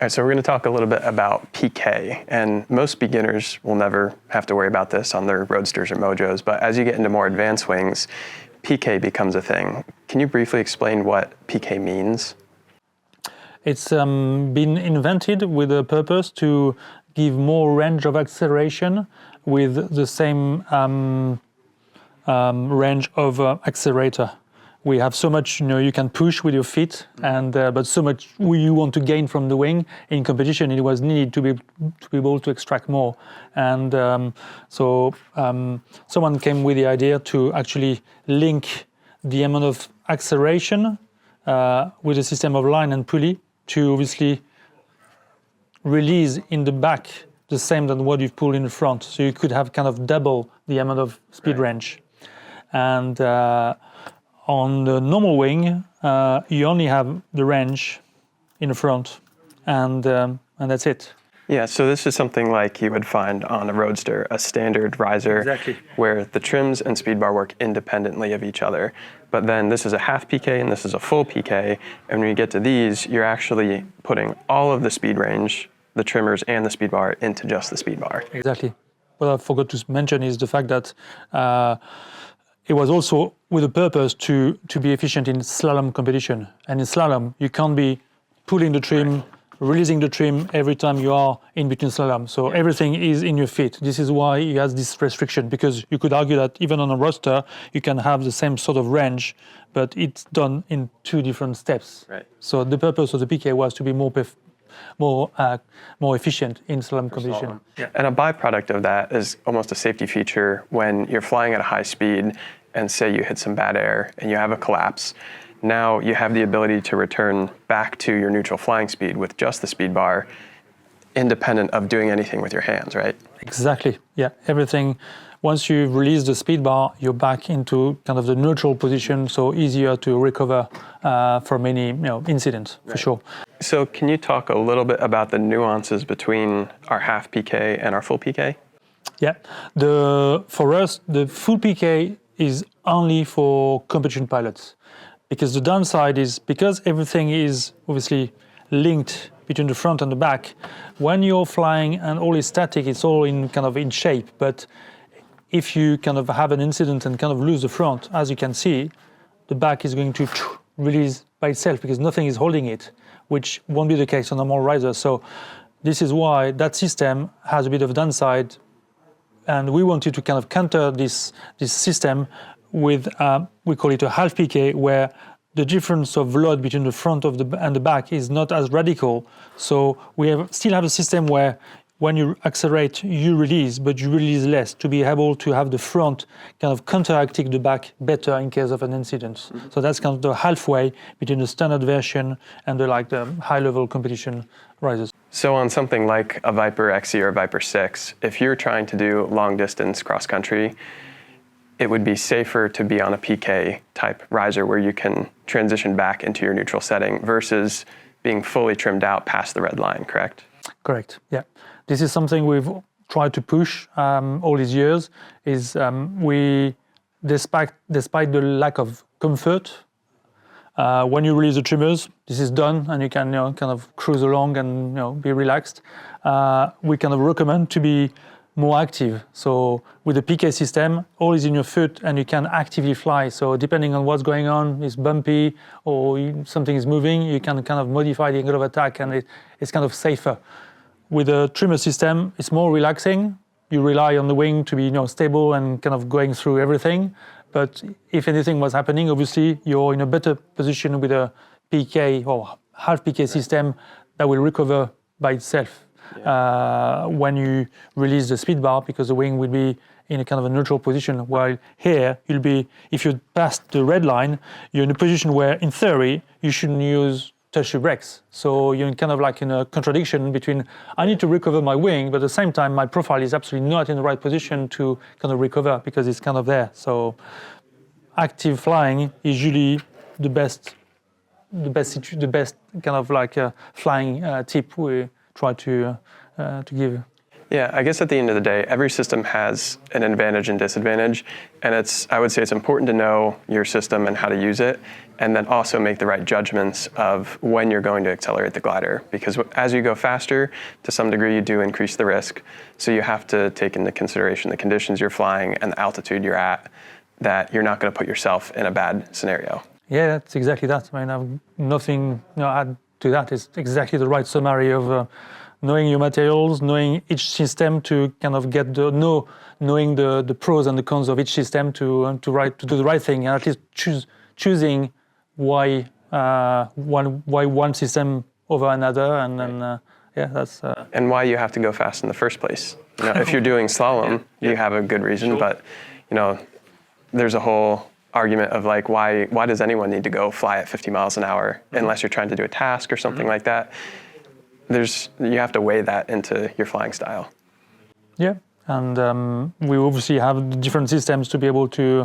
All right, so we're going to talk a little bit about PK, and most beginners will never have to worry about this on their Roadsters or Mojos, but as you get into more advanced wings, PK becomes a thing. Can you briefly explain what PK means? It's been invented with a purpose to give more range of acceleration with the same range of accelerator. We have so much, you can push with your feet, and but so much you want to gain from the wing. In competition, it was needed to be able to extract more, and someone came with the idea to actually link the amount of acceleration with a system of line and pulley to obviously release in the back the same than what you've pulled in the front. So you could have kind of double the amount of speed range, and on the normal wing, you only have the range in the front, and that's it. Yeah, so this is something like you would find on a Roadster, a standard riser, Exactly. where the trims and speed bar work independently of each other. But then this is a half PK and this is a full PK, and when you get to these, you're actually putting all of the speed range, the trimmers and the speed bar, into just the speed bar. Exactly. What I forgot to mention is the fact that it was also with a purpose to be efficient in slalom competition. And in slalom, you can't be pulling the trim, releasing the trim every time you are in between slalom. So everything is in your feet. This is why it has this restriction, because you could argue that even on a roadster, you can have the same sort of range, but it's done in two different steps. Right. So the purpose of the PK was to be more efficient in slalom competition. Yeah. And a byproduct of that is almost a safety feature when you're flying at a high speed and say you hit some bad air and you have a collapse. Now you have the ability to return back to your neutral flying speed with just the speed bar, independent of doing anything with your hands, right? Exactly, yeah, everything. Once you release the speed bar, you're back into kind of the neutral position, so easier to recover from any incident, for sure. So can you talk a little bit about the nuances between our half PK and our full PK? Yeah, for us, the full PK is only for competition pilots, because the downside is, because everything is obviously linked between the front and the back, when you're flying and all is static, it's all in kind of in shape, but if you kind of have an incident and kind of lose the front, as you can see, the back is going to release by itself because nothing is holding it, which won't be the case on a normal riser. So this is why that system has a bit of downside, and we wanted to kind of counter this system with, we call it a half PK, where the difference of load between the front and the back is not as radical. So we still have a system where when you accelerate, you release, but you release less to be able to have the front kind of counteracting the back better in case of an incident. Mm-hmm. So that's kind of the halfway between the standard version and the high-level competition risers. So on something like a Viper XE or Viper 6, if you're trying to do long-distance cross-country, it would be safer to be on a PK type riser where you can transition back into your neutral setting versus being fully trimmed out past the red line, correct? Correct, yeah. This is something we've tried to push all these years, is despite the lack of comfort, when you release the trimmers, this is done and you can kind of cruise along and be relaxed. We kind of recommend to be more active. So with the PK system, all is in your foot and you can actively fly. So depending on what's going on, it's bumpy or something is moving, you can kind of modify the angle of attack and it's kind of safer. With the trimmer system, it's more relaxing. You rely on the wing to be stable and kind of going through everything. But if anything was happening, obviously you're in a better position with a PK or half PK system that will recover by itself. When you release the speed bar, because the wing will be in a kind of a neutral position, while here you'll be, if you pass the red line, you're in a position where in theory you shouldn't touch your brakes. So you're kind of like in a contradiction between, I need to recover my wing, but at the same time my profile is absolutely not in the right position to kind of recover because it's kind of there. So active flying is usually the best kind of like flying tip we try to give. Yeah, I guess at the end of the day, every system has an advantage and disadvantage, and I would say it's important to know your system and how to use it, and then also make the right judgments of when you're going to accelerate the glider, because as you go faster, to some degree you do increase the risk, so you have to take into consideration the conditions you're flying and the altitude you're at, that you're not going to put yourself in a bad scenario. Yeah, that's exactly that. I mean, I've nothing add to that. It's exactly the right summary of knowing your materials, knowing each system to kind of knowing the pros and the cons of each system to do the right thing, and at least choosing why one system over another, and then that's and why you have to go fast in the first place. If you're doing slalom, you have a good reason, Sure. but there's a whole argument of like why does anyone need to go fly at 50 miles an hour unless you're trying to do a task or something like that. You have to weigh that into your flying style. Yeah, and we obviously have different systems to be able to